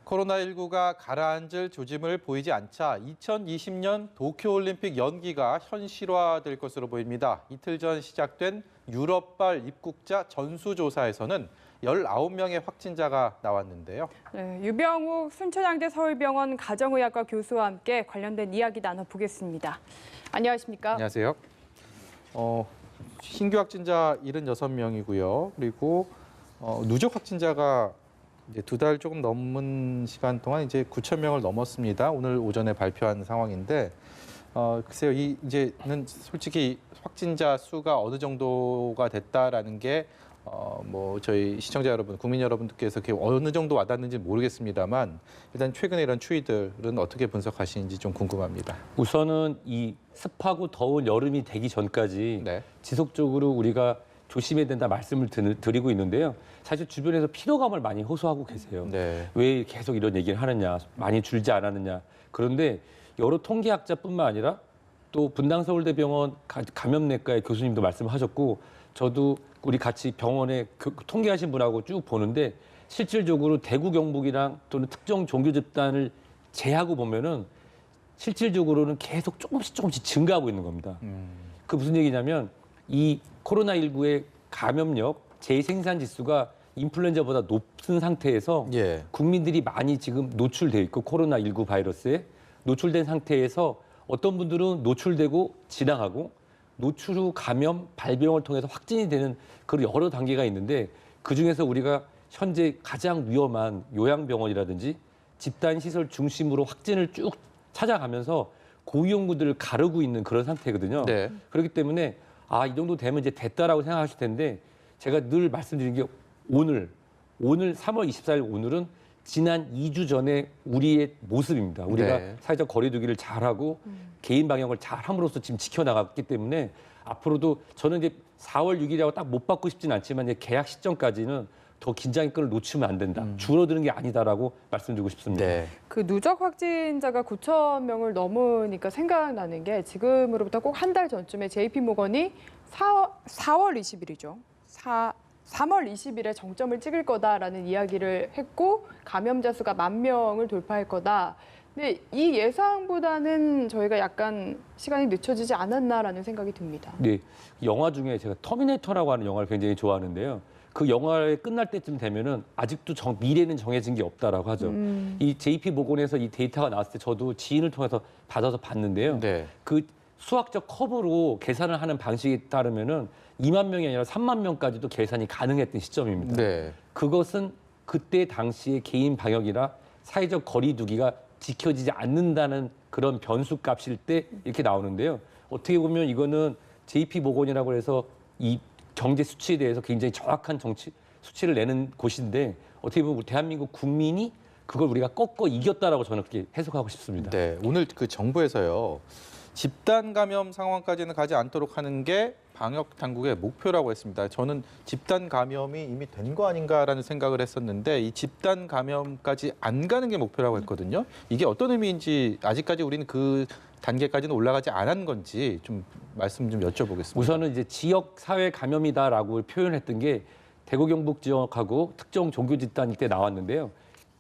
코로나19가 가라앉을 조짐을 보이지 않자 2020년 도쿄올림픽 연기가 현실화될 것으로 보입니다. 이틀 전 시작된 유럽발 입국자 전수조사에서는 19명의 확진자가 나왔는데요. 네, 유병욱 순천향대 서울병원 가정의학과 교수와 함께 관련된 이야기 나눠보겠습니다. 안녕하십니까? 안녕하세요. 신규 확진자 76명이고요. 그리고 누적 확진자가 이제 2달 조금 넘은 시간 동안 이제 9천 명을 넘었습니다. 오늘 오전에 발표한 상황인데, 글쎄요, 이제는 솔직히 확진자 수가 어느 정도가 됐다라는 게 저희 시청자 여러분, 국민 여러분들께서 어느 정도 와닿는지 모르겠습니다만 일단 최근에 이런 추이들은 어떻게 분석하시는지 좀 궁금합니다. 우선은 이 습하고 더운 여름이 되기 전까지 네. 지속적으로 우리가 조심해야 된다 말씀을 드리고 있는데요. 사실 주변에서 피로감을 많이 호소하고 계세요. 네. 왜 계속 이런 얘기를 하느냐, 많이 줄지 않았느냐. 그런데 여러 통계학자뿐만 아니라 또 분당서울대병원 감염내과의 교수님도 말씀하셨고, 저도 우리 같이 병원에 통계하신 분하고 쭉 보는데 실질적으로 대구 경북이랑 또는 특정 종교 집단을 제하고 보면은 실질적으로는 계속 조금씩 증가하고 있는 겁니다. 그 무슨 얘기냐면 이 코로나19의 감염력, 재생산 지수가 인플루엔자보다 높은 상태에서 예. 국민들이 많이 지금 노출돼 있고 코로나19 바이러스에 노출된 상태에서 어떤 분들은 노출되고 지나가고 노출 후 감염, 발병을 통해서 확진이 되는 그런 여러 단계가 있는데 그중에서 우리가 현재 가장 위험한 요양병원이라든지 집단시설 중심으로 확진을 쭉 찾아가면서 고위험군들을 가르고 있는 그런 상태거든요. 네. 그렇기 때문에 이 정도 되면 이제 됐다라고 생각하실 텐데 제가 늘 말씀드린 게 오늘 3월 24일 오늘은 지난 2주 전에 우리의 모습입니다. 우리가 네. 사회적 거리두기를 잘하고 개인 방역을 잘함으로써 지금 지켜나갔기 때문에 앞으로도 저는 이제 4월 6일이라고 딱 못 받고 싶진 않지만 이제 계약 시점까지는 더 긴장의 끈을 놓치면 안 된다. 줄어드는 게 아니다라고 말씀드리고 싶습니다. 네. 그 누적 확진자가 9천 명을 넘으니까 생각나는 게 지금으로부터 꼭 한 달 전쯤에 JP모건이 4월 20일이죠. 3월 20일에 정점을 찍을 거다라는 이야기를 했고 감염자 수가 10,000명을 돌파할 거다. 근데 이 예상보다는 저희가 약간 시간이 늦춰지지 않았나라는 생각이 듭니다. 네, 영화 중에 제가 터미네이터라고 하는 영화를 굉장히 좋아하는데요. 그 영화의 끝날 때쯤 되면은 아직도 미래는 정해진 게 없다라고 하죠. 이 JP모건에서 이 데이터가 나왔을 때 저도 지인을 통해서 받아서 봤는데요. 네. 그 수학적 커브로 계산을 하는 방식에 따르면은 2만 명이 아니라 3만 명까지도 계산이 가능했던 시점입니다. 네. 그것은 그때 당시의 개인 방역이나 사회적 거리두기가 지켜지지 않는다는 그런 변수 값일 때 이렇게 나오는데요. 어떻게 보면 이거는 JP모건이라고 해서 이 경제 수치에 대해서 굉장히 정확한 수치를 내는 곳인데 어떻게 보면 우리 대한민국 국민이 그걸 우리가 꺾어 이겼다라고 저는 그렇게 해석하고 싶습니다. 네. 오늘 그 정부에서요. 집단 감염 상황까지는 가지 않도록 하는 게 방역 당국의 목표라고 했습니다. 저는 집단 감염이 이미 된 거 아닌가라는 생각을 했었는데 이 집단 감염까지 안 가는 게 목표라고 했거든요. 이게 어떤 의미인지 아직까지 우리는 그 단계까지는 올라가지 않은 건지 좀 말씀 좀 여쭤보겠습니다. 우선은 이제 지역 사회 감염이다라고 표현했던 게 대구 경북 지역하고 특정 종교 집단일 때 나왔는데요.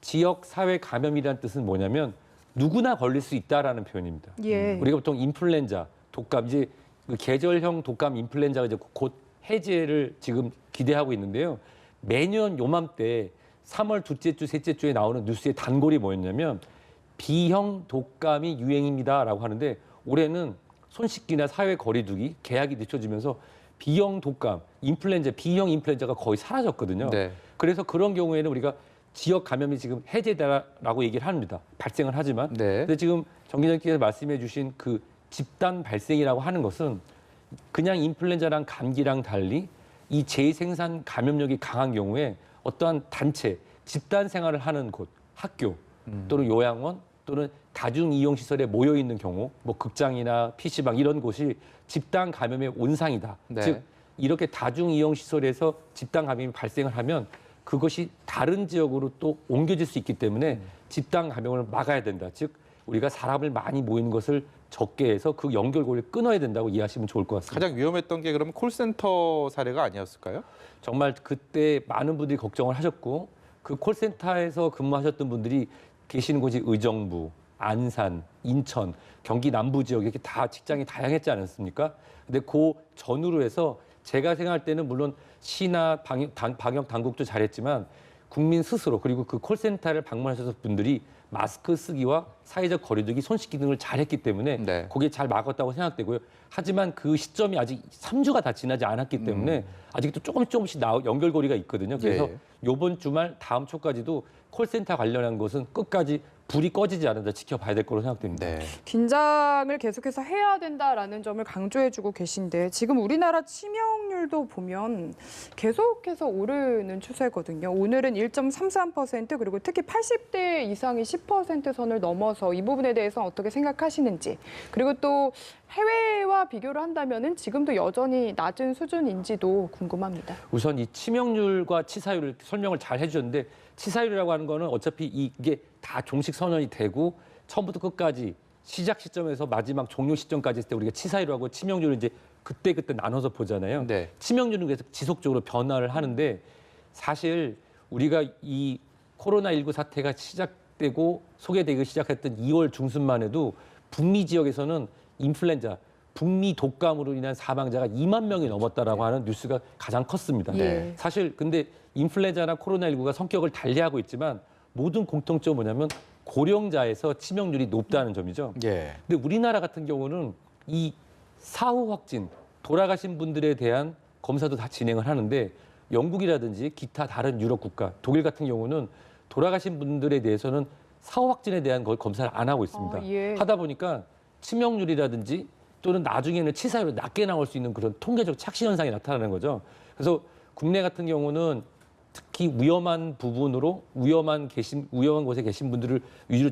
지역 사회 감염이라는 뜻은 뭐냐면 누구나 걸릴 수 있다라는 표현입니다. 예. 우리가 보통 인플루엔자, 독감, 이제 그 계절형 독감 인플루엔자가 이제 곧 해제를 지금 기대하고 있는데요. 매년 요맘때 3월 둘째 주, 셋째 주에 나오는 뉴스의 단골이 뭐였냐면 B형 독감이 유행입니다라고 하는데 올해는 손 씻기나 사회 거리두기, 계약이 늦춰지면서 B형 독감, B형 인플루엔자가 거의 사라졌거든요. 네. 그래서 그런 경우에는 우리가 지역 감염이 지금 해제되라라고 얘기를 합니다. 발생을 하지만. 네. 근데 지금 정 기자님께서 말씀해 주신 그 집단 발생이라고 하는 것은 그냥 인플루엔자랑 감기랑 달리 이 재생산 감염력이 강한 경우에 어떠한 단체, 집단 생활을 하는 곳, 학교 또는 요양원 또는 다중이용시설에 모여 있는 경우, 뭐 극장이나 PC방 이런 곳이 집단 감염의 온상이다. 네. 즉 이렇게 다중이용시설에서 집단 감염이 발생을 하면 그것이 다른 지역으로 또 옮겨질 수 있기 때문에 집단 감염을 막아야 된다. 즉 우리가 사람을 많이 모이는 것을 적게 해서 그 연결고리를 끊어야 된다고 이해하시면 좋을 것 같습니다. 가장 위험했던 게 그러면 콜센터 사례가 아니었을까요? 정말 그때 많은 분들이 걱정을 하셨고 그 콜센터에서 근무하셨던 분들이 계시는 곳이 의정부, 안산, 인천, 경기 남부 지역 이렇게 다 직장이 다양했지 않았습니까? 근데 그 전후로 해서 제가 생각할 때는 물론 시나 방역 당국도 잘했지만 국민 스스로 그리고 그 콜센터를 방문하셔서 분들이 마스크 쓰기와 사회적 거리두기, 손 씻기 등을 잘했기 때문에 네. 그게 잘 막았다고 생각되고요. 하지만 그 시점이 아직 3주가 다 지나지 않았기 때문에 아직도 조금씩 연결고리가 있거든요. 그래서 예. 이번 주말 다음 초까지도 콜센터 관련한 것은 끝까지 불이 꺼지지 않는다 지켜봐야 될 거로 생각됩니다. 네. 긴장을 계속해서 해야 된다라는 점을 강조해주고 계신데 지금 우리나라 치명률도 보면 계속해서 오르는 추세거든요. 오늘은 1.33% 그리고 특히 80대 이상이 10% 선을 넘어서 이 부분에 대해서 어떻게 생각하시는지 그리고 또 해외와 비교를 한다면은 지금도 여전히 낮은 수준인지도 궁금합니다. 우선 이 치명률과 치사율을 설명을 잘 해주셨는데 치사율이라고 하는 거는 어차피 이게 다 종식 선언이 되고 처음부터 끝까지 시작 시점에서 마지막 종료 시점까지 했을 때 우리가 치사율하고 치명률을 이제 그때 나눠서 보잖아요. 네. 치명률은 계속 지속적으로 변화를 하는데 사실 우리가 이 코로나19 사태가 시작되고 소개되기 시작했던 2월 중순만 해도 북미 지역에서는 인플루엔자, 북미 독감으로 인한 사망자가 2만 명이 넘었다라고 하는 뉴스가 가장 컸습니다. 예. 사실 근데 인플루엔자나 코로나19가 성격을 달리하고 있지만 모든 공통점은 뭐냐면 고령자에서 치명률이 높다는 점이죠. 예. 근데 우리나라 같은 경우는 이 사후 확진, 돌아가신 분들에 대한 검사도 다 진행을 하는데 영국이라든지 기타 다른 유럽 국가, 독일 같은 경우는 돌아가신 분들에 대해서는 사후 확진에 대한 걸 검사를 안 하고 있습니다. 예. 하다 보니까 치명률이라든지 또는 나중에는 치사율이 낮게 나올 수 있는 그런 통계적 착시 현상이 나타나는 거죠. 그래서 국내 같은 경우는 특히 위험한 부분으로 위험한 곳에 계신 분들을 위주로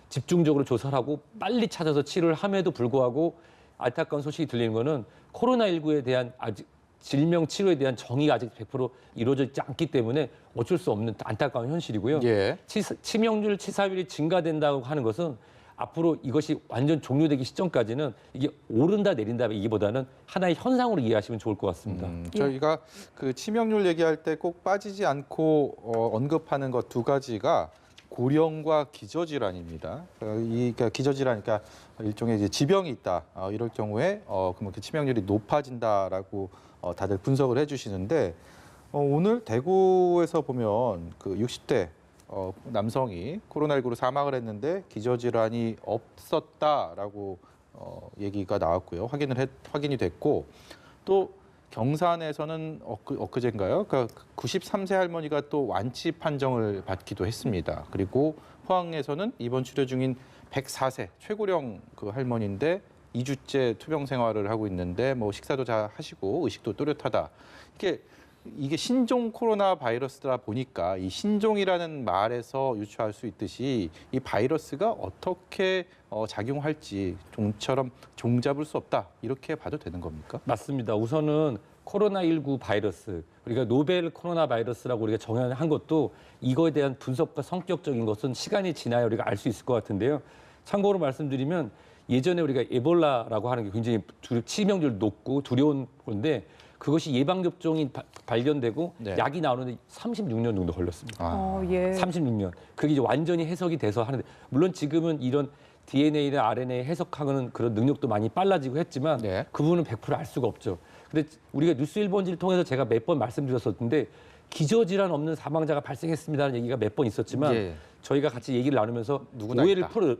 집중적으로 조사를 하고 빨리 찾아서 치료를 함에도 불구하고 안타까운 소식이 들리는 거는 코로나19에 대한 아직 질병 치료에 대한 정의가 아직 100% 이루어져 있지 않기 때문에 어쩔 수 없는 안타까운 현실이고요. 예. 치명률, 치사율이 증가된다고 하는 것은 앞으로 이것이 완전 종료되기 시점까지는 이게 오른다 내린다 이기보다는 하나의 현상으로 이해하시면 좋을 것 같습니다. 저희가 그 치명률 얘기할 때 꼭 빠지지 않고 언급하는 것 두 가지가 고령과 기저질환입니다. 그러니까 기저질환, 그러니까 일종의 이제 지병이 있다. 이럴 경우에 그럼 그 치명률이 높아진다라고 다들 분석을 해주시는데 오늘 대구에서 보면 그 60대 남성이 코로나19로 사망을 했는데 기저질환이 없었다라고 얘기가 나왔고요. 확인이 됐고 또 경산에서는 엊그제인가요? 그러니까 93세 할머니가 또 완치 판정을 받기도 했습니다. 그리고 포항에서는 입원 치료 중인 104세 최고령 그 할머니인데 2주째 투병 생활을 하고 있는데 뭐 식사도 잘 하시고 의식도 또렷하다. 이게 신종 코로나 바이러스다 보니까 이 신종이라는 말에서 유추할 수 있듯이 이 바이러스가 어떻게 작용할지 좀처럼 종잡을 수 없다 이렇게 봐도 되는 겁니까? 맞습니다. 우선은 코로나19 바이러스, 우리가 노벨 코로나 바이러스라고 우리가 정한 것도 이거에 대한 분석과 성격적인 것은 시간이 지나야 우리가 알 수 있을 것 같은데요. 참고로 말씀드리면 예전에 우리가 에볼라라고 하는 게 굉장히 치명률 높고 두려운 건데 그것이 예방접종이 발견되고 네. 약이 나오는데 36년 정도 걸렸습니다. 예. 36년. 그게 이제 완전히 해석이 돼서 하는데 물론 지금은 이런 DNA나 RNA 해석하는 그런 능력도 많이 빨라지고 했지만 네. 그 부분은 100% 알 수가 없죠. 근데 우리가 뉴스 1번지를 통해서 제가 몇 번 말씀드렸었는데 기저질환 없는 사망자가 발생했습니다는 얘기가 몇 번 있었지만 예. 저희가 같이 얘기를 나누면서 누구나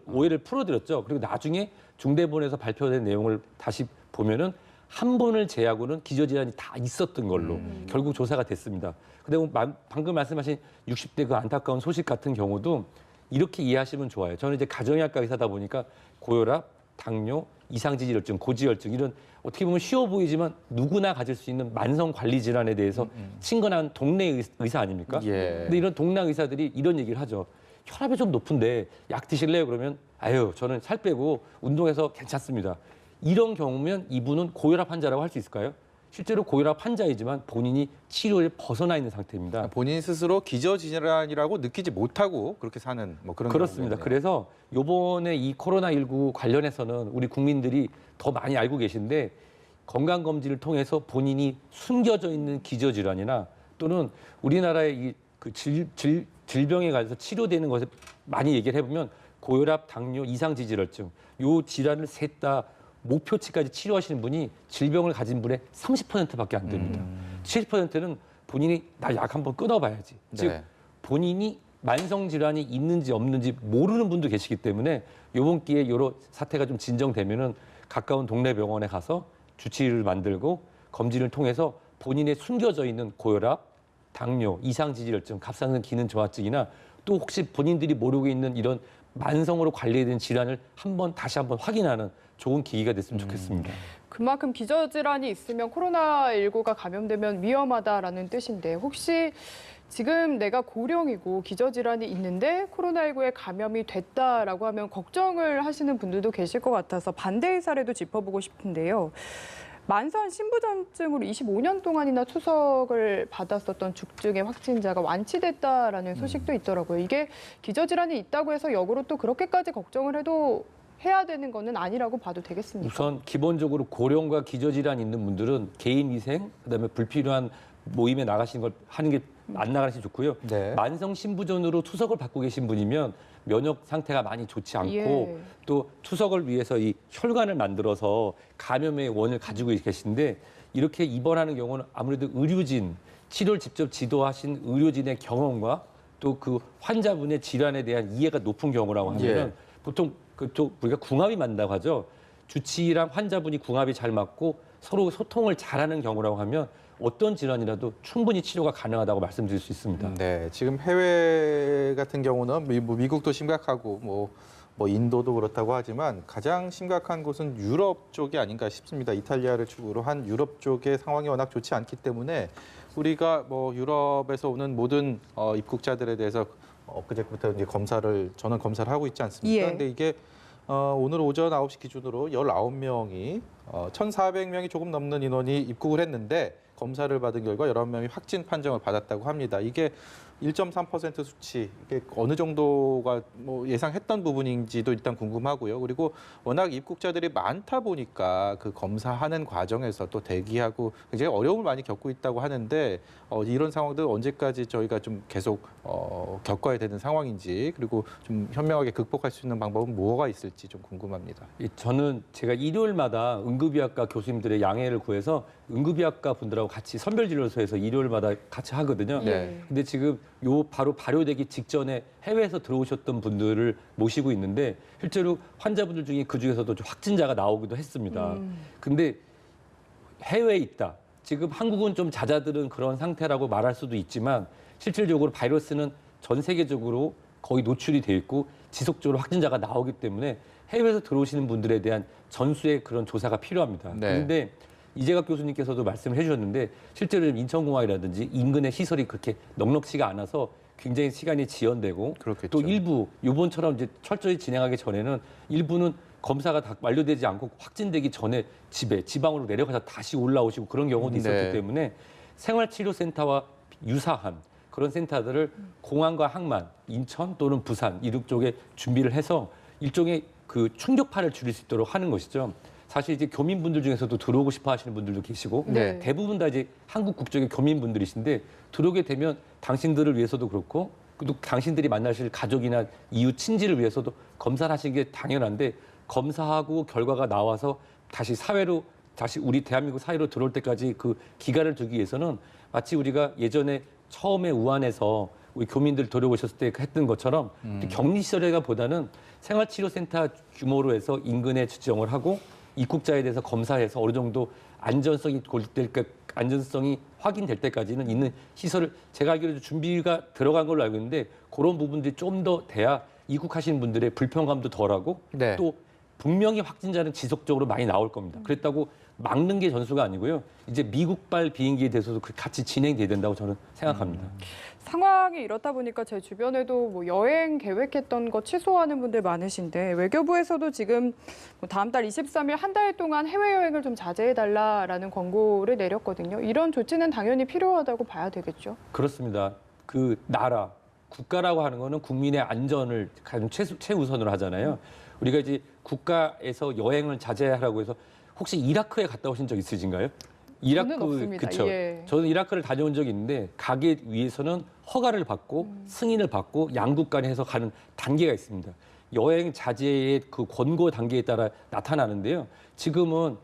오해를 풀어드렸죠. 그리고 나중에 중대본에서 발표된 내용을 다시 보면은 한 번을 제하고는 기저질환이 다 있었던 걸로 결국 조사가 됐습니다. 근데 방금 말씀하신 60대 그 안타까운 소식 같은 경우도 이렇게 이해하시면 좋아요. 저는 이제 가정의학과 의사다 보니까 고혈압, 당뇨, 이상지질혈증, 고지혈증 이런 어떻게 보면 쉬워 보이지만 누구나 가질 수 있는 만성 관리 질환에 대해서 친근한 동네 의사 아닙니까? 예. 근데 이런 동네 의사들이 이런 얘기를 하죠. 혈압이 좀 높은데 약 드실래요? 그러면 아유 저는 살 빼고 운동해서 괜찮습니다. 이런 경우면 이분은 고혈압 환자라고 할 수 있을까요? 실제로 고혈압 환자이지만 본인이 치료에 벗어나 있는 상태입니다. 본인 스스로 기저질환이라고 느끼지 못하고 그렇게 사는 뭐 그런 그렇습니다. 경우겠네요. 그래서 요번에 이 코로나19 관련해서는 우리 국민들이 더 많이 알고 계신데 건강검진을 통해서 본인이 숨겨져 있는 기저질환이나 또는 우리나라의 질병에 관해서 치료되는 것에 많이 얘기를 해보면 고혈압, 당뇨, 이상지질혈증 요 질환을 셋 다 목표치까지 치료하시는 분이 질병을 가진 분의 30%밖에 안 됩니다. 70%는 본인이 나 약 한번 끊어봐야지. 즉 네. 본인이 만성 질환이 있는지 없는지 모르는 분도 계시기 때문에 이번 기회에 이런 사태가 좀 진정되면은 가까운 동네 병원에 가서 주치의를 만들고 검진을 통해서 본인의 숨겨져 있는 고혈압, 당뇨, 이상지질혈증, 갑상선 기능 저하증이나 또 혹시 본인들이 모르고 있는 이런 만성으로 관리된 질환을 다시 한번 확인하는 좋은 계기가 됐으면 좋겠습니다. 그만큼 기저질환이 있으면 코로나19가 감염되면 위험하다라는 뜻인데 혹시 지금 내가 고령이고 기저질환이 있는데 코로나19에 감염이 됐다라고 하면 걱정을 하시는 분들도 계실 것 같아서 반대의 사례도 짚어보고 싶은데요. 만성 신부전증으로 25년 동안이나 투석을 받았었던 죽증의 확진자가 완치됐다라는 소식도 있더라고요. 이게 기저질환이 있다고 해서 역으로 또 그렇게까지 걱정을 해도 해야 되는 거는 아니라고 봐도 되겠습니까? 우선 기본적으로 고령과 기저질환 있는 분들은 개인 위생, 그다음에 불필요한 모임에 나가시는 걸 하는 게 안 나가시면 좋고요. 네. 만성 신부전으로 투석을 받고 계신 분이면 면역 상태가 많이 좋지 않고 예. 또 투석을 위해서 이 혈관을 만들어서 감염의 원을 가지고 계신데 이렇게 입원하는 경우는 아무래도 의료진, 치료를 직접 지도하신 의료진의 경험과 또 그 환자분의 질환에 대한 이해가 높은 경우라고 하면 예. 보통 그쪽 우리가 궁합이 맞는다고 하죠. 주치의랑 환자분이 궁합이 잘 맞고 서로 소통을 잘하는 경우라고 하면 어떤 질환이라도 충분히 치료가 가능하다고 말씀드릴 수 있습니다. 네, 지금 해외 같은 경우는 미국도 심각하고 뭐 인도도 그렇다고 하지만 가장 심각한 곳은 유럽 쪽이 아닌가 싶습니다. 이탈리아를 축으로 한 유럽 쪽의 상황이 워낙 좋지 않기 때문에 우리가 뭐 유럽에서 오는 모든 입국자들에 대해서 그제부터 이제 저는 검사를 하고 있지 않습니까? 예. 근데 이게 오늘 오전 9시 기준으로 19명이 1,400명이 조금 넘는 인원이 입국을 했는데 검사를 받은 결과 11명이 확진 판정을 받았다고 합니다. 이게 1.3% 수치, 이게 어느 정도가 뭐 예상했던 부분인지도 일단 궁금하고요. 그리고 워낙 입국자들이 많다 보니까 그 검사하는 과정에서 또 대기하고 굉장히 어려움을 많이 겪고 있다고 하는데 이런 상황들 언제까지 저희가 좀 계속 겪어야 되는 상황인지 그리고 좀 현명하게 극복할 수 있는 방법은 뭐가 있을지 좀 궁금합니다. 저는 제가 일요일마다 응급의학과 교수님들의 양해를 구해서 응급의학과 분들하고 같이 선별진료소에서 일요일마다 같이 하거든요. 네. 근데 지금 바로 발효되기 직전에 해외에서 들어오셨던 분들을 모시고 있는데 실제로 환자분들 중에 그 중에서도 좀 확진자가 나오기도 했습니다. 근데 해외에 있다. 지금 한국은 좀 잦아드는 그런 상태라고 말할 수도 있지만 실질적으로 바이러스는 전 세계적으로 거의 노출이 돼 있고 지속적으로 확진자가 나오기 때문에 해외에서 들어오시는 분들에 대한 전수의 그런 조사가 필요합니다. 네. 그런데 이재갑 교수님께서도 말씀을 해주셨는데 실제로 인천공항이라든지 인근의 시설이 그렇게 넉넉치가 않아서 굉장히 시간이 지연되고 그렇겠죠. 또 일부 이번처럼 이제 철저히 진행하기 전에는 일부는 검사가 다 완료되지 않고 확진되기 전에 지방으로 내려가서 다시 올라오시고 그런 경우도 있었기 네. 때문에 생활치료센터와 유사한 그런 센터들을 공항과 항만, 인천 또는 부산 이쪽 쪽에 준비를 해서 일종의 그 충격파를 줄일 수 있도록 하는 것이죠. 사실 이제 교민분들 중에서도 들어오고 싶어 하시는 분들도 계시고 네. 대부분 다 이제 한국 국적의 교민분들이신데 들어오게 되면 당신들을 위해서도 그렇고 또 당신들이 만나실 가족이나 이웃 친지를 위해서도 검사를 하시는 게 당연한데 검사하고 결과가 나와서 다시 우리 대한민국 사회로 들어올 때까지 그 기간을 두기 위해서는 마치 우리가 예전에 처음에 우한에서 우리 교민들 들어오셨을 때 했던 것처럼 격리시설보다는 생활치료센터 규모로 해서 인근에 지정을 하고 입국자에 대해서 검사해서 어느 정도 안전성이 확인될 때까지는 있는 시설을 제가 알기로 준비가 들어간 걸로 알고 있는데 그런 부분들이 좀 더 돼야 입국하시는 분들의 불편감도 덜하고 네. 또 분명히 확진자는 지속적으로 많이 나올 겁니다. 그랬다고 막는 게 전수가 아니고요. 이제 미국발 비행기에 대해서도 같이 진행돼야 된다고 저는 생각합니다. 상황이 이렇다 보니까 제 주변에도 뭐 여행 계획했던 거 취소하는 분들 많으신데 외교부에서도 지금 뭐 다음 달 23일 한 달 동안 해외여행을 좀 자제해달라라는 권고를 내렸거든요. 이런 조치는 당연히 필요하다고 봐야 되겠죠. 그렇습니다. 그 나라, 국가라고 하는 거는 국민의 안전을 가장 최우선으로 하잖아요. 우리가 이제 국가에서 여행을 자제하라고 해서 혹시 이라크에 갔다 오신 적 있으신가요? 저는 없습니다. 그쵸. 예. 저는 이라크를 다녀온 적이 있는데 가기 위해서는 허가를 받고 승인을 받고 양국 간에 해서 가는 단계가 있습니다. 여행 자제의 그 권고 단계에 따라 나타나는데요. 지금은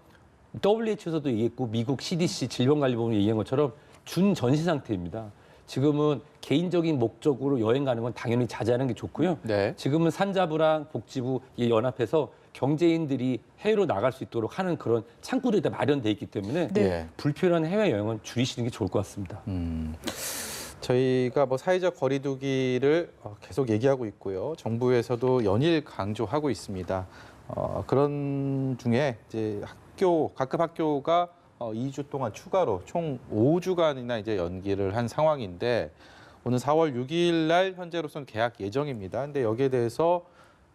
WHO에서도 얘기했고 미국 CDC 질병관리본부이 얘기한 것처럼 준전시 상태입니다. 지금은 개인적인 목적으로 여행 가는 건 당연히 자제하는 게 좋고요. 네. 지금은 산자부랑 복지부 연합해서 경제인들이 해외로 나갈 수 있도록 하는 그런 창구들이 다 마련돼 있기 때문에 네. 불필요한 해외 여행은 줄이시는 게 좋을 것 같습니다. 저희가 뭐 사회적 거리두기를 계속 얘기하고 있고요. 정부에서도 연일 강조하고 있습니다. 그런 중에 이제 각급 학교가 2주 동안 추가로 총 5주간이나 이제 연기를 한 상황인데 오늘 4월 6일 날 현재로서는 개학 예정입니다. 근데 여기에 대해서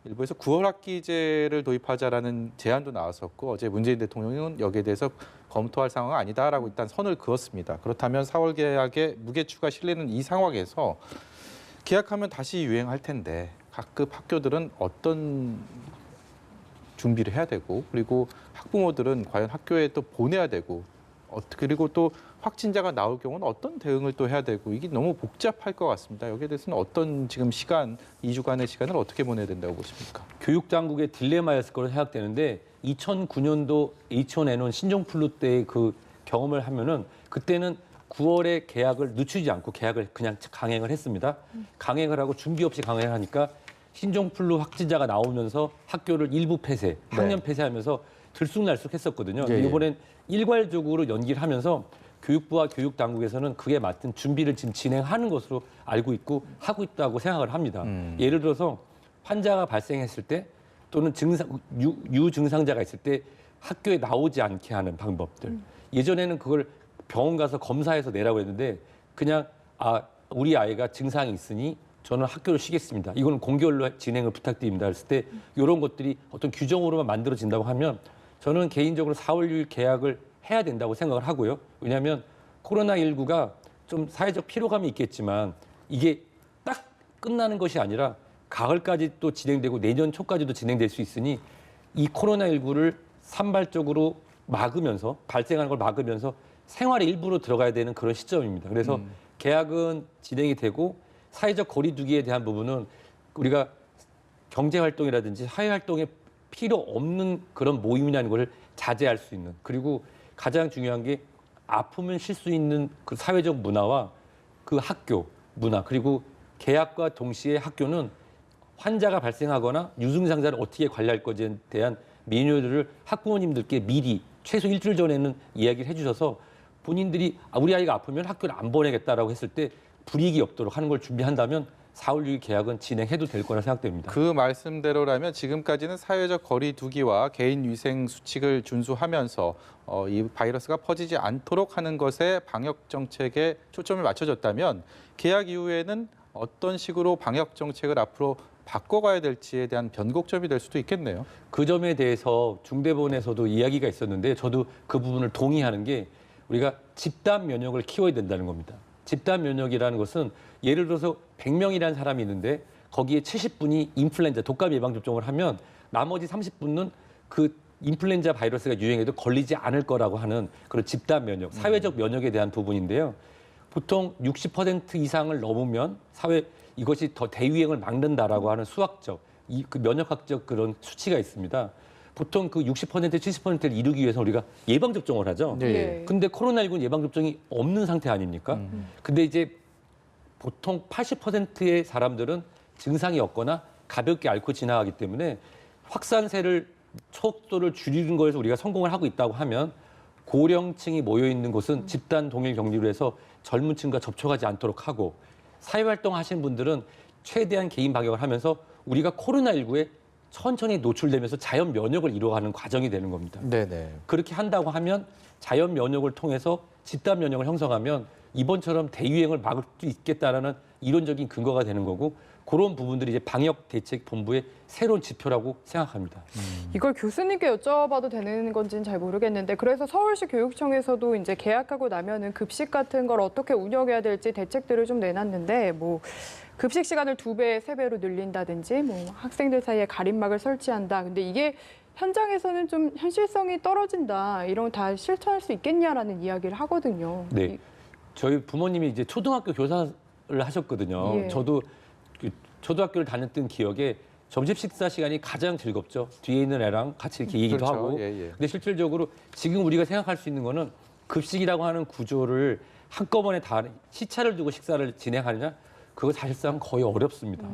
일부에서 9월 학기제를 도입하자라는 제안도 나왔었고 어제 문재인 대통령은 여기에 대해서 검토할 상황은 아니다라고 일단 선을 그었습니다. 그렇다면 4월 개학에 무게추가 실리는 이 상황에서 개학하면 다시 유행할 텐데 각급 학교들은 어떤 준비를 해야 되고 그리고 학부모들은 과연 학교에 또 보내야 되고 그리고 또 확진자가 나올 경우는 어떤 대응을 또 해야 되고 이게 너무 복잡할 것 같습니다. 여기에 대해서는 어떤 지금 2주간의 시간을 어떻게 보내야 된다고 보십니까? 교육당국의 딜레마였을 거로 생각되는데 2009년도 H1N1 신종플루 때 그 경험을 하면은 그때는 9월에 개학을 늦추지 않고 개학을 그냥 강행을 했습니다. 강행을 하고 준비 없이 강행을 하니까 신종플루 확진자가 나오면서 학교를 일부 폐쇄, 학년 폐쇄하면서 들쑥날쑥했었거든요. 예, 예. 이번엔 일괄적으로 연기를 하면서 교육부와 교육당국에서는 그에 맞는 준비를 지금 진행하는 것으로 알고 있고 하고 있다고 생각을 합니다. 예를 들어서 환자가 발생했을 때 또는 유증상자가 있을 때 학교에 나오지 않게 하는 방법들. 예전에는 그걸 병원 가서 검사해서 내라고 했는데 그냥 우리 아이가 증상이 있으니 저는 학교를 쉬겠습니다. 이거는 공개로 진행을 부탁드립니다. 했을 때 이런 것들이 어떤 규정으로만 만들어진다고 하면 저는 개인적으로 4월 6일 개학을 해야 된다고 생각을 하고요. 왜냐하면 코로나19가 좀 사회적 피로감이 있겠지만 이게 딱 끝나는 것이 아니라 가을까지 또 진행되고 내년 초까지도 진행될 수 있으니 이 코로나19를 산발적으로 막으면서 발생하는 걸 막으면서 생활의 일부로 들어가야 되는 그런 시점입니다. 그래서 개학은 진행이 되고 사회적 거리두기에 대한 부분은 우리가 경제활동이라든지 사회활동에 필요 없는 그런 모임이라는 걸 자제할 수 있는 그리고 가장 중요한 게 아프면 쉴 수 있는 그 사회적 문화와 그 학교 문화 그리고 개학과 동시에 학교는 환자가 발생하거나 유증상자를 어떻게 관리할 것에 대한 매뉴얼을 학부모님들께 미리 최소 일주일 전에는 이야기를 해주셔서 본인들이 우리 아이가 아프면 학교를 안 보내겠다라고 했을 때 불이익이 없도록 하는 걸 준비한다면 4월 6일 개학은 진행해도 될 거라 생각됩니다. 그 말씀대로라면 지금까지는 사회적 거리두기와 개인 위생 수칙을 준수하면서 이 바이러스가 퍼지지 않도록 하는 것에 방역 정책에 초점을 맞춰졌다면 개학 이후에는 어떤 식으로 방역 정책을 앞으로 바꿔가야 될지에 대한 변곡점이 될 수도 있겠네요. 그 점에 대해서 중대본에서도 이야기가 있었는데 저도 그 부분을 동의하는 게 우리가 집단 면역을 키워야 된다는 겁니다. 집단 면역이라는 것은 예를 들어서 100명이라는 사람이 있는데 거기에 70분이 인플루엔자 독감 예방 접종을 하면 나머지 30분은 그 인플루엔자 바이러스가 유행해도 걸리지 않을 거라고 하는 그런 집단 면역, 사회적 면역에 대한 부분인데요. 보통 60% 이상을 넘으면 이것이 더 대유행을 막는다라고 하는 수학적, 그 면역학적 그런 수치가 있습니다. 보통 그 60%, 70%를 이루기 위해서 우리가 예방 접종을 하죠. 네. 근데 코로나19는 예방 접종이 없는 상태 아닙니까? 근데 이제 보통 80%의 사람들은 증상이 없거나 가볍게 앓고 지나가기 때문에 확산세를 속도를 줄이는 거에서 우리가 성공을 하고 있다고 하면 고령층이 모여 있는 곳은 집단 동일 격리로 해서 젊은 층과 접촉하지 않도록 하고 사회활동 하시는 분들은 최대한 개인 방역을 하면서 우리가 코로나19에 천천히 노출되면서 자연 면역을 이루어가는 과정이 되는 겁니다. 네네. 그렇게 한다고 하면 자연 면역을 통해서 집단 면역을 형성하면 이번처럼 대유행을 막을 수 있겠다라는 이론적인 근거가 되는 거고 그런 부분들이 이제 방역 대책 본부의 새로운 지표라고 생각합니다. 이걸 교수님께 여쭤봐도 되는 건지는 잘 모르겠는데 그래서 서울시 교육청에서도 이제 개학하고 나면은 급식 같은 걸 어떻게 운영해야 될지 대책들을 좀 내놨는데 뭐 급식 시간을 2배, 3배로 늘린다든지 뭐 학생들 사이에 가림막을 설치한다. 근데 이게 현장에서는 좀 현실성이 떨어진다. 이런 거 다 실천할 수 있겠냐라는 이야기를 하거든요. 네. 저희 부모님이 이제 초등학교 교사를 하셨거든요. 예. 저도 그 초등학교를 다녔던 기억에 점심 식사 시간이 가장 즐겁죠. 뒤에 있는 애랑 같이 이렇게 얘기도 그렇죠. 하고. 예, 예. 근데 실질적으로 지금 우리가 생각할 수 있는 거는 급식이라고 하는 구조를 한꺼번에 다 시차를 두고 식사를 진행하느냐? 그거 사실상 거의 어렵습니다.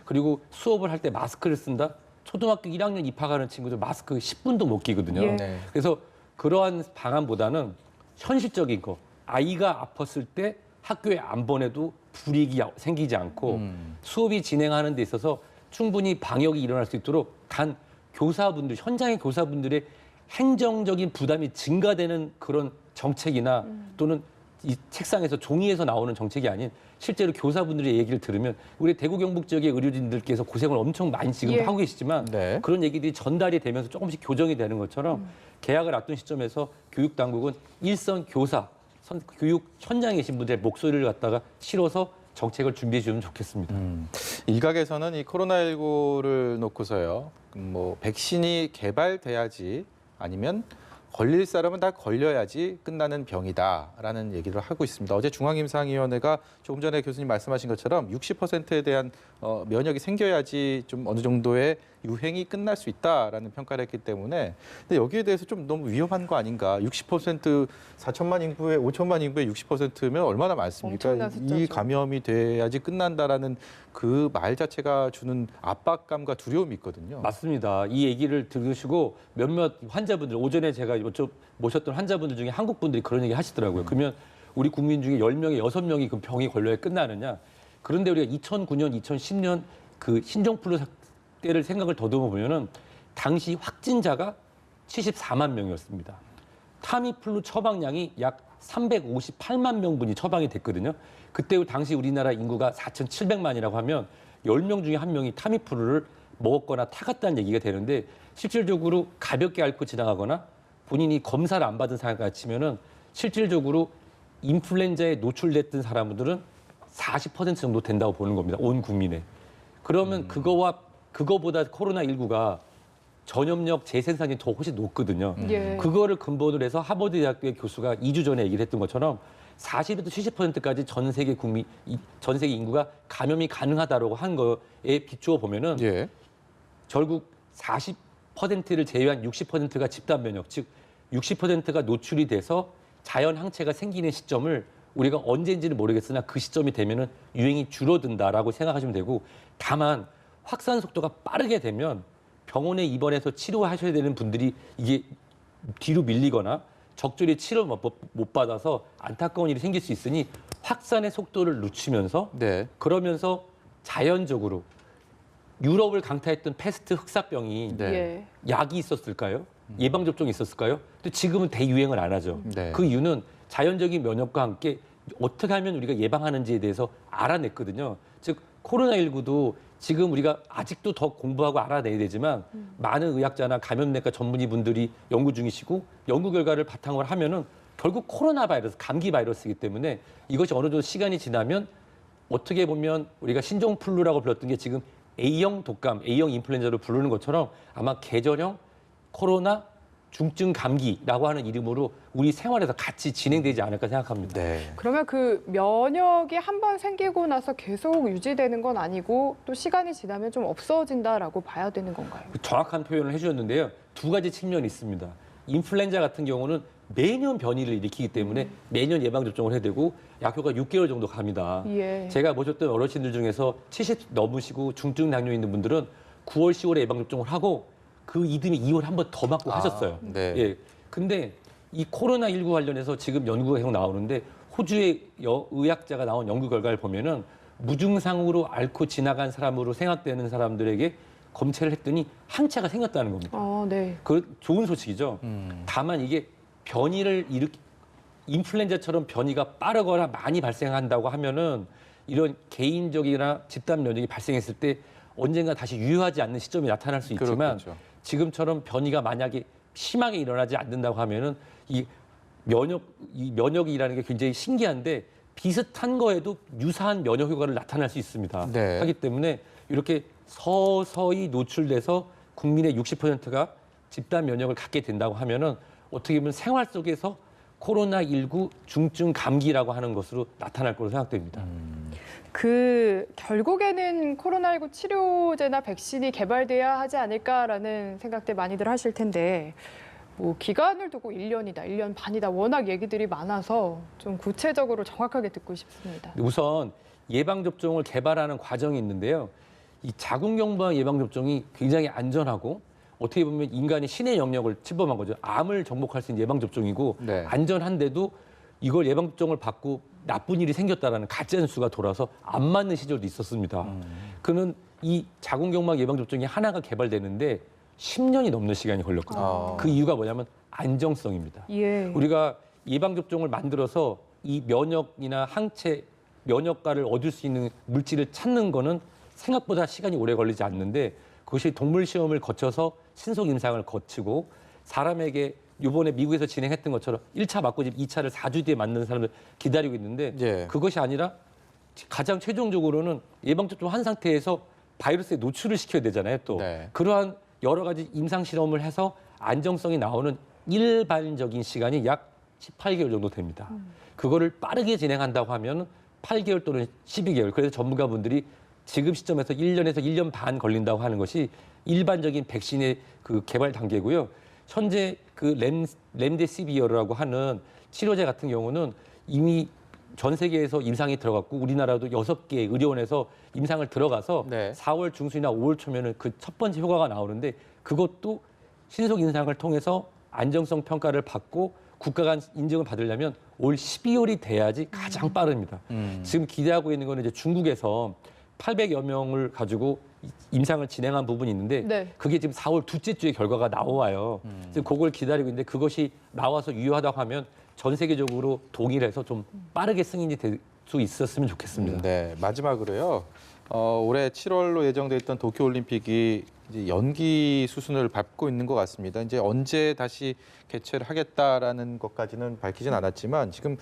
그리고 수업을 할 때 마스크를 쓴다? 초등학교 1학년 입학하는 친구들 마스크 10분도 못 끼거든요. 예. 네. 그래서 그러한 방안보다는 현실적인 거. 아이가 아팠을 때 학교에 안 보내도 불이익이 생기지 않고 수업이 진행하는 데 있어서 충분히 방역이 일어날 수 있도록 단 교사분들, 현장의 교사분들의 행정적인 부담이 증가되는 그런 정책이나 또는 이 책상에서 종이에서 나오는 정책이 아닌 실제로 교사분들의 얘기를 들으면 우리 대구 경북 지역의 의료진들께서 고생을 엄청 많이 지금 예. 하고 계시지만 네. 그런 얘기들이 전달이 되면서 조금씩 교정이 되는 것처럼 개학을 앞둔 시점에서 교육 당국은 일선 교사, 교육 현장에 계신 분들의 목소리를 갖다가 실어서 정책을 준비해 주면 좋겠습니다. 일각에서는 이 코로나19를 놓고서요. 뭐 백신이 개발돼야지 아니면 걸릴 사람은 다 걸려야지 끝나는 병이다라는 얘기를 하고 있습니다. 어제 중앙임상위원회가 조금 전에 교수님 말씀하신 것처럼 60%에 대한 면역이 생겨야지 좀 어느 정도의 유행이 끝날 수 있다라는 평가를 했기 때문에 근데 여기에 대해서 좀 너무 위험한 거 아닌가? 60% 4천만 인구에 5천만 인구의 60%면 얼마나 많습니까? 엄청난 숫자죠. 이 감염이 돼야지 끝난다라는 그 말 자체가 주는 압박감과 두려움이 있거든요. 맞습니다. 이 얘기를 들으시고 몇몇 환자분들, 오전에 제가 모셨던 환자분들 중에 한국 분들이 그런 얘기 하시더라고요. 그러면 우리 국민 중에 10명에 6명이 그 병이 걸려야 끝나느냐. 그런데 우리가 2009년, 2010년 그 신종플루 때를 생각을 더듬어 보면은 당시 확진자가 74만 명이었습니다. 타미플루 처방량이 약 358만 명분이 처방이 됐거든요. 그때 당시 우리나라 인구가 4,700만이라고 하면 10명 중에 1명이 타미플루를 먹었거나 타갔다는 얘기가 되는데 실질적으로 가볍게 앓고 지나가거나 본인이 검사를 안 받은 사람과 치면은 실질적으로 인플루엔자에 노출됐던 사람들은 40% 정도 된다고 보는 겁니다. 온 국민에. 그러면 그거보다 코로나19가 전염력 재생산이 더 훨씬 높거든요. 예. 그거를 근본으로 해서 하버드 대학교의 교수가 2주 전에 얘기를 했던 것처럼 40에서 70%까지 전 세계 인구가 감염이 가능하다라고 한 거에 비추어 보면은 예. 결국 40%를 제외한 60%가 집단 면역, 즉 60%가 노출이 돼서 자연 항체가 생기는 시점을 우리가 언제인지는 모르겠으나 그 시점이 되면은 유행이 줄어든다라고 생각하시면 되고 다만 확산 속도가 빠르게 되면 병원에 입원해서 치료하셔야 되는 분들이 이게 뒤로 밀리거나 적절히 치료 못 받아서 안타까운 일이 생길 수 있으니 확산의 속도를 늦추면서 네. 그러면서 자연적으로 유럽을 강타했던 패스트 흑사병이 네. 예. 약이 있었을까요? 예방접종이 있었을까요? 근데 지금은 대유행을 안 하죠. 네. 그 이유는 자연적인 면역과 함께 어떻게 하면 우리가 예방하는지에 대해서 알아냈거든요. 즉 코로나19도 지금 우리가 아직도 더 공부하고 알아내야 되지만 많은 의학자나 감염내과 전문의 분들이 연구 중이시고 연구 결과를 바탕으로 하면은 결국 코로나 바이러스, 감기 바이러스이기 때문에 이것이 어느 정도 시간이 지나면 어떻게 보면 우리가 신종플루라고 불렀던 게 지금 A형 독감, A형 인플루엔자로 부르는 것처럼 아마 계절형 코로나 중증 감기라고 하는 이름으로 우리 생활에서 같이 진행되지 않을까 생각합니다. 네. 그러면 그 면역이 한 번 생기고 나서 계속 유지되는 건 아니고 또 시간이 지나면 좀 없어진다라고 봐야 되는 건가요? 정확한 표현을 해주셨는데요. 두 가지 측면이 있습니다. 인플루엔자 같은 경우는 매년 변이를 일으키기 때문에 매년 예방접종을 해야 되고 약효가 6개월 정도 갑니다. 예. 제가 모셨던 어르신들 중에서 70 넘으시고 중증 당뇨 있는 분들은 9월, 10월에 예방접종을 하고 그 이듬해 2월 한 번 더 맞고 하셨어요. 네. 예. 근데 이 코로나19 관련해서 지금 연구가 계속 나오는데 호주의 의학자가 나온 연구 결과를 보면은 무증상으로 앓고 지나간 사람으로 생각되는 사람들에게 검체를 했더니 항체가 생겼다는 겁니다. 네. 그 좋은 소식이죠. 다만 이게 변이를 인플루엔자처럼 변이가 빠르거나 많이 발생한다고 하면은 이런 개인적이나 집단 면역이 발생했을 때 언젠가 다시 유효하지 않는 시점이 나타날 수 있지만 그렇겠죠. 지금처럼 변이가 만약에 심하게 일어나지 않는다고 하면은 이 면역이라는 게 굉장히 신기한데 비슷한 거에도 유사한 면역 효과를 나타날 수 있습니다. 네. 하기 때문에 이렇게 서서히 노출돼서 국민의 60%가 집단 면역을 갖게 된다고 하면은 어떻게 보면 생활 속에서 코로나19 중증 감기라고 하는 것으로 나타날 거로 생각됩니다. 결국에는 코로나19 치료제나 백신이 개발돼야 하지 않을까라는 생각들 많이들 하실 텐데 뭐 기간을 두고 1년이다, 1년 반이다 워낙 얘기들이 많아서 좀 구체적으로 정확하게 듣고 싶습니다. 우선 예방접종을 개발하는 과정이 있는데요. 이 자궁경부암 예방접종이 굉장히 안전하고 어떻게 보면 인간의 신의 영역을 침범한 거죠. 암을 정복할 수 있는 예방접종이고 네. 안전한데도 이걸 예방접종을 받고 나쁜 일이 생겼다라는 가짜 뉴스가 돌아서 안 맞는 시절도 있었습니다. 그는 이 자궁경부암 예방접종이 하나가 개발되는데 10년이 넘는 시간이 걸렸거든요. 그 이유가 뭐냐면 안정성입니다. 예. 우리가 예방접종을 만들어서 이 면역이나 항체, 면역가를 얻을 수 있는 물질을 찾는 거는 생각보다 시간이 오래 걸리지 않는데 그것이 동물 시험을 거쳐서 신속 임상을 거치고 사람에게 이번에 미국에서 진행했던 것처럼 1차 맞고 2차를 4주 뒤에 맞는 사람들 기다리고 있는데 예. 그것이 아니라 가장 최종적으로는 예방접종 한 상태에서 바이러스에 노출을 시켜야 되잖아요. 또 네. 그러한 여러 가지 임상 실험을 해서 안정성이 나오는 일반적인 시간이 약 18개월 정도 됩니다. 그거를 빠르게 진행한다고 하면 8개월 또는 12개월. 그래서 전문가분들이 지금 시점에서 1년에서 1년 반 걸린다고 하는 것이 일반적인 백신의 그 개발 단계고요. 현재 그 렘데시비어라고 하는 치료제 같은 경우는 이미 전 세계에서 임상이 들어갔고 우리나라도 6개 의료원에서 임상을 들어가서 네. 4월 중순이나 5월 초면은 그 첫 번째 효과가 나오는데 그것도 신속 임상을 통해서 안정성 평가를 받고 국가 간 인증을 받으려면 올 12월이 돼야지 가장 빠릅니다. 지금 기대하고 있는 거는 이제 중국에서 800여 명을 가지고 임상을 진행한 부분이 있는데 네. 그게 지금 4월 둘째 주에 결과가 나와요. 지금 그걸 기다리고 있는데 그것이 나와서 유효하다고 하면 전 세계적으로 동일해서 좀 빠르게 승인이 될 수 있었으면 좋겠습니다. 네, 마지막으로요. 올해 7월로 예정돼 있던 도쿄올림픽이 이제 연기 수순을 밟고 있는 것 같습니다. 이제 언제 다시 개최를 하겠다라는 것까지는 밝히진 않았지만 지금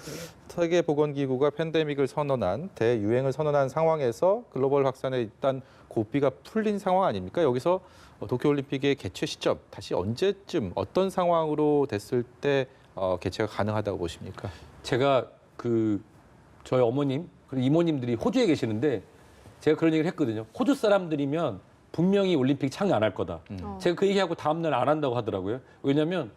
세계보건기구가 팬데믹을 선언한 대유행을 선언한 상황에서 글로벌 확산에 일단 고비가 풀린 상황 아닙니까? 여기서 도쿄올림픽의 개최 시점 다시 언제쯤 어떤 상황으로 됐을 때 개최가 가능하다고 보십니까? 제가 저희 어머님 그리고 이모님들이 호주에 계시는데 제가 그런 얘기를 했거든요. 호주 사람들이면 분명히 올림픽 참여 안 할 거다. 제가 그 얘기하고 다음날 안 한다고 하더라고요. 왜냐하면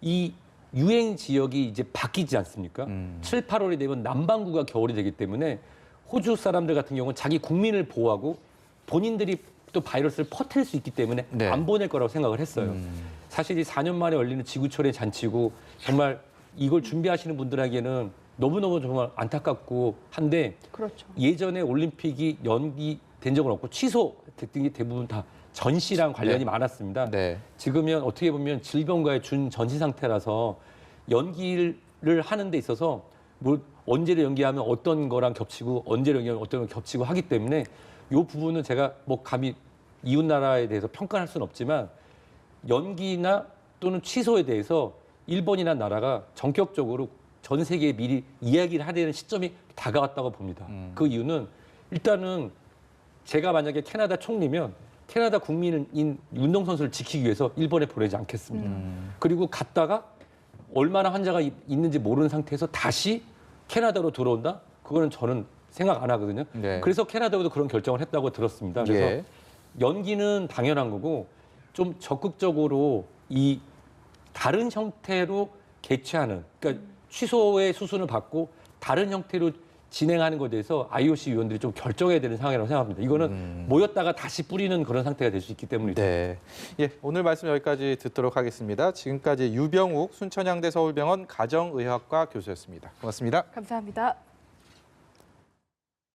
이 유행 지역이 이제 바뀌지 않습니까? 7, 8월이 되면 남반구가 겨울이 되기 때문에 호주 사람들 같은 경우는 자기 국민을 보호하고 본인들이 또 바이러스를 퍼뜨릴 수 있기 때문에 네. 안 보낼 거라고 생각을 했어요. 사실 이 4년 만에 열리는 지구촌의 잔치고 정말 이걸 준비하시는 분들에게는 너무너무 정말 안타깝고 한데 그렇죠. 예전에 올림픽이 연기된 적은 없고 취소됐던 게 대부분 다 전시랑 관련이 네. 많았습니다. 네. 지금은 어떻게 보면 질병과의 준 전시 상태라서 연기를 하는 데 있어서 뭐 언제를 연기하면 어떤 거랑 겹치고 언제를 연기하면 어떤 거 겹치고 하기 때문에 이 부분은 제가 뭐 감히 이웃 나라에 대해서 평가할 수는 없지만 연기나 또는 취소에 대해서 일본이라는 나라가 전격적으로 전 세계에 미리 이야기를 하려는 시점이 다가왔다고 봅니다. 그 이유는 일단은 제가 만약에 캐나다 총리면 캐나다 국민인 운동선수를 지키기 위해서 일본에 보내지 않겠습니다. 그리고 갔다가 얼마나 환자가 있는지 모르는 상태에서 다시 캐나다로 들어온다? 그거는 저는 생각 안 하거든요. 네. 그래서 캐나다도 그런 결정을 했다고 들었습니다. 그래서 예. 연기는 당연한 거고 좀 적극적으로 이 다른 형태로 개최하는 그러니까 취소의 수순을 받고 다른 형태로 진행하는 것에 대해서 IOC 위원들이 좀 결정해야 되는 상황이라고 생각합니다. 이거는 모였다가 다시 뿌리는 그런 상태가 될 수 있기 때문이죠. 네. 예, 오늘 말씀 여기까지 듣도록 하겠습니다. 지금까지 유병욱 순천향대 서울병원 가정의학과 교수였습니다. 고맙습니다. 감사합니다.